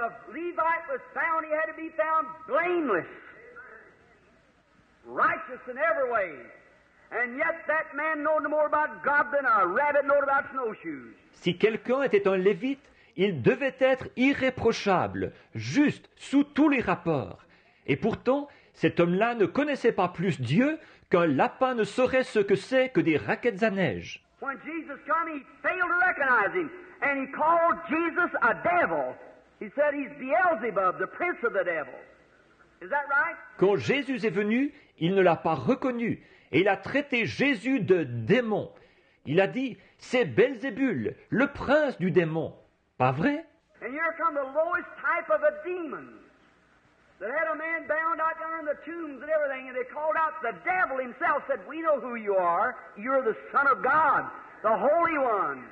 If Levite was found, he had to be found blameless, righteous in every way. And yet that man knowed no more about God than a rabbit knowed about snowshoes. Si quelqu'un était un lévite, il devait être irréprochable, juste sous tous les rapports. Et pourtant, cet homme-là ne connaissait pas plus Dieu qu'un lapin ne saurait ce que c'est que des raquettes à neige. When Jesus come, he failed to recognize him, and he called Jesus a devil. He said he's Beelzebub, the prince of the devils. Is that right? Quand Jésus est venu, il ne l'a pas reconnu, et il a traité Jésus de démon. Il a dit, c'est Belzébul, le prince du démon. Pas vrai? And here come the lowest type of a demon that had a man bound out down in the tombs and everything, and they called out, the devil himself said, we know who you are. You're the Son of God, the Holy One.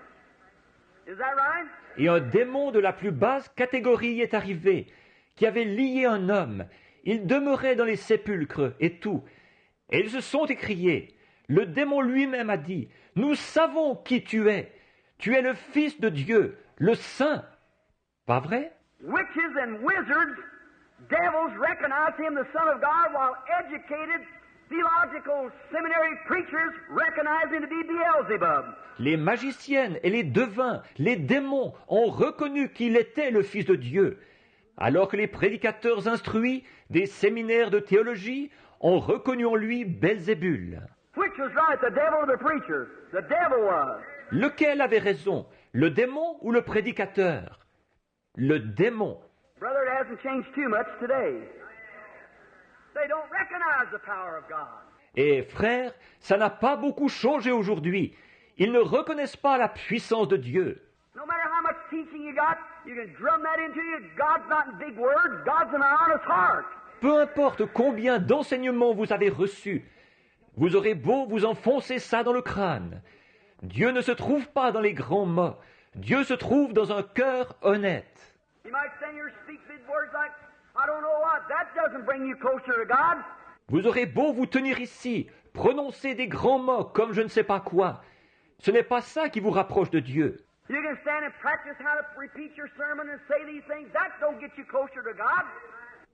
Is that right? Et un démon de la plus basse catégorie est arrivé, qui avait lié un homme. Il demeurait dans les sépulcres et tout. Et ils se sont écriés. Le démon lui-même a dit, nous savons qui tu es. Tu es le Fils de Dieu, le Saint. Pas vrai? Witches and wizards, devils recognized him the Son of God, while educated theological seminary preachers recognized him to be Beelzebub. Les magiciennes et les devins, les démons ont reconnu qu'il était le Fils de Dieu, alors que les prédicateurs instruits des séminaires de théologie ont reconnu en lui Belzébul. Which was right, the devil or the preacher? The devil was. Lequel avait raison, le démon ou le prédicateur? Le démon. Brother, it hasn't changed too much today. They don't recognize the power of God. Et frère, ça n'a pas beaucoup changé aujourd'hui. Ils ne reconnaissent pas la puissance de Dieu. No matter how much teaching you got, you can drum that into you. God's not in big words. God's in an honest heart. Peu importe combien d'enseignements vous avez reçus, vous aurez beau vous enfoncer ça dans le crâne. Dieu ne se trouve pas dans les grands mots. Dieu se trouve dans un cœur honnête. You might stand here and speak big words like, I don't know what. That doesn't bring you closer to God. Vous aurez beau vous tenir ici, prononcer des grands mots comme je ne sais pas quoi. Ce n'est pas ça qui vous rapproche de Dieu. You can stand and practice how to repeat your sermon and say these things. That don't get you closer to God.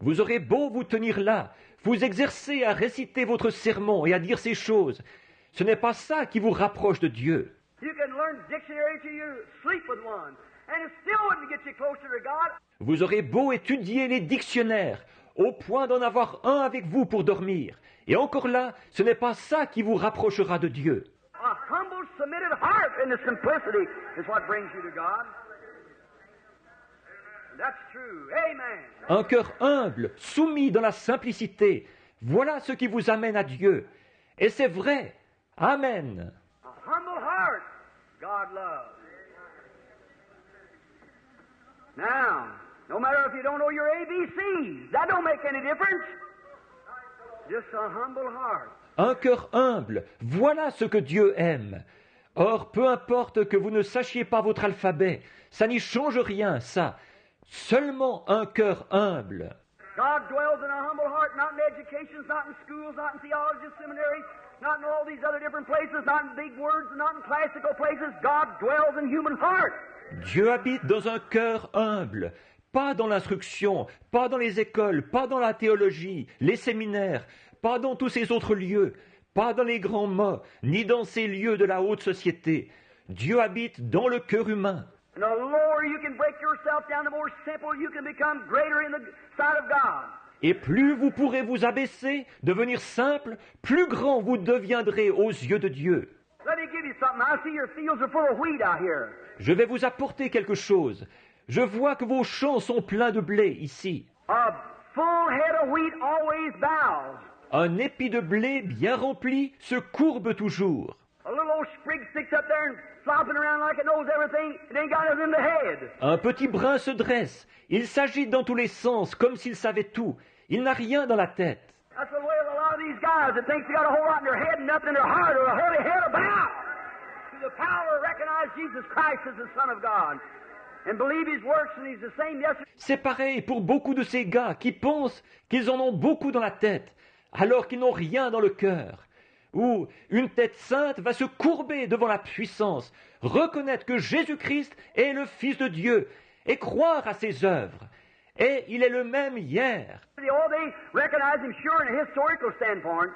Vous aurez beau vous tenir là, vous exercer à réciter votre sermon et à dire ces choses. Ce n'est pas ça qui vous rapproche de Dieu. You can learn dictionary till you sleep with one, and it still wouldn't get you closer to God. Vous aurez beau étudier les dictionnaires, au point d'en avoir un avec vous pour dormir. Et encore là, ce n'est pas ça qui vous rapprochera de Dieu. A humble, submitted heart in the simplicity is what brings you to God. That's true. Amen. Un cœur humble, soumis dans la simplicité, voilà ce qui vous amène à Dieu. Et c'est vrai. Amen. A humble heart, God loves. Now, no matter if you don't know your ABCs, that don't make any difference. Just a humble heart. Un cœur humble, voilà ce que Dieu aime. Or, peu importe que vous ne sachiez pas votre alphabet, ça n'y change rien, ça. Seulement un cœur humble. God dwells in a humble heart, not in educations, not in schools, not in theology seminaries, not in all these other different places, not in big words, not in classical places. God dwells in human heart. Dieu habite dans un cœur humble, pas dans l'instruction, pas dans les écoles, pas dans la théologie, les séminaires, pas dans tous ces autres lieux, pas dans les grands mots, ni dans ces lieux de la haute société. Dieu habite dans le cœur humain. And the lower you can break yourself down, the more simple you can become greater in the sight of God. Et plus vous pourrez vous abaisser, devenir simple, plus grand vous deviendrez aux yeux de Dieu. Let me give you something. I see your fields are full of wheat out here. Je vais vous apporter quelque chose. Je vois que vos champs sont pleins de blé ici. A full head of wheat always bows. Un épi de blé bien rempli se courbe toujours. A little old sprig sticks up there and flopping around like it knows everything. It ain't got nothing in the head. Un petit brin se dresse. Il s'agite dans tous les sens comme s'il savait tout. Il n'a rien dans la tête. That's the way of a lot of these guys that think they got a whole lot in their head and nothing in their heart, or a holy head about. To the power to recognize Jesus Christ as the Son of God and believe His works, and He's the same yesterday. C'est pareil pour beaucoup de ces gars qui pensent qu'ils en ont beaucoup dans la tête, alors qu'ils n'ont rien dans le cœur. Ou une tête sainte va se courber devant la puissance, reconnaître que Jésus-Christ est le Fils de Dieu et croire à ses œuvres. Et il est le même hier. Oh, they recognize him sure in a historical standpoint.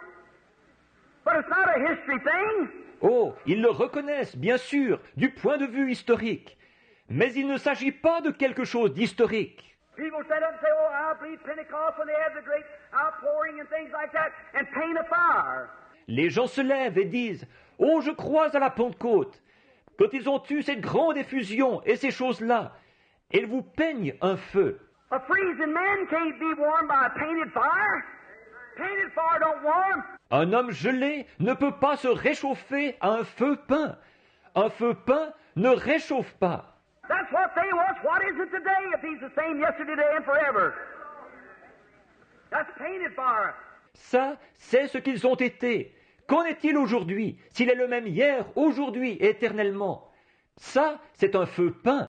But it's not a history thing. Oh, ils le reconnaissent, bien sûr, du point de vue historique. Mais il ne s'agit pas de quelque chose d'historique. People stand up and say, oh, I believe Pentecost when they had the great outpouring and things like that, and paint a fire. Les gens se lèvent et disent « Oh, je crois à la Pentecôte !» Quand ils ont eu cette grande effusion et ces choses-là, ils vous peignent un feu. A freezing man can't be warmed by a painted fire. Painted fire don't warm. Un homme gelé ne peut pas se réchauffer à un feu peint. Un feu peint ne réchauffe pas. That's what they was. What is it today if he's the same yesterday, today, and forever? That's painted fire. Ça, c'est ce qu'ils ont été. Qu'en est-il aujourd'hui, s'il est le même hier, aujourd'hui et éternellement? Ça, c'est un feu peint.